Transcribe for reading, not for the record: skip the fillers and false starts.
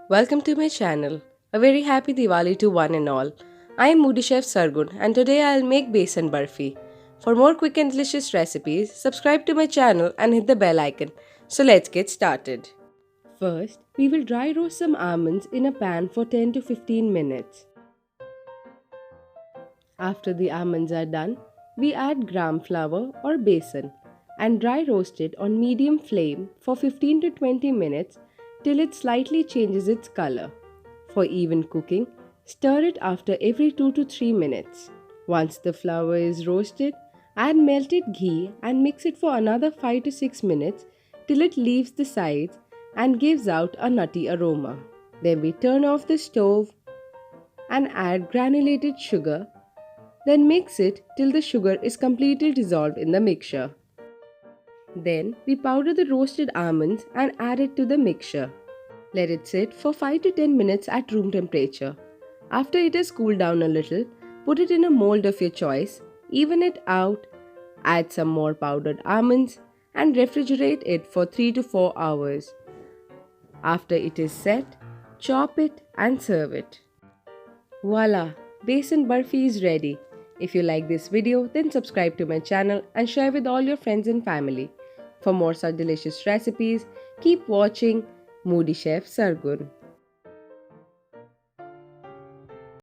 Welcome to my channel. A very happy Diwali to one and all. I am Moody Chef Sargun and today I'll make Besan Burfi. For more quick and delicious recipes, subscribe to my channel and hit the bell icon. So let's get started. First, we will dry roast some almonds in a pan for 10 to 15 minutes. After the almonds are done, we add gram flour or besan and dry roast it on medium flame for 15 to 20 minutes till it slightly changes its color. For even cooking, stir it after every 2 to 3 minutes. Once the flour is roasted, add melted ghee and mix it for another 5 to 6 minutes till it leaves the sides and gives out a nutty aroma. Then we turn off the stove and add granulated sugar. Then mix it till the sugar is completely dissolved in the mixture. Then we powder the roasted almonds and add it to the mixture. Let it sit for 5 to 10 minutes at room temperature. After it has cooled down a little, put it in a mold of your choice, even it out, add some more powdered almonds and refrigerate it for 3 to 4 hours. After it is set, chop it and serve it. Voila! Besan Burfi is ready. If you like this video, then subscribe to my channel and share with all your friends and family. For more such delicious recipes, keep watching Moody Chef Sargun.